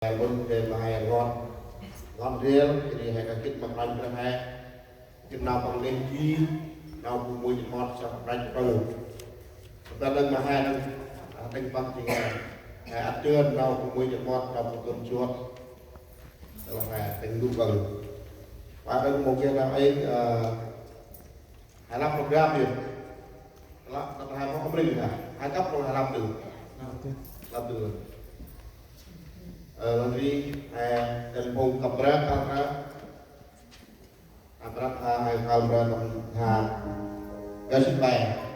Môn về mà hay ngon riêng thì hay là kịch mặt lạnh ra hay kịch nào bằng lên chi nào cũng mùi mọt sao đánh vào lửa ta đang mà hai đang đánh băng thì hay ăn trưa nào cũng mùi mọt nào cũng cơm chuột là hay đánh đủ gần và đang một cái là ấy 25 kg gì là hai món bình à hai cấp rồi 25 từ làm từ nanti telepon kamera kamera kamera kamera kamera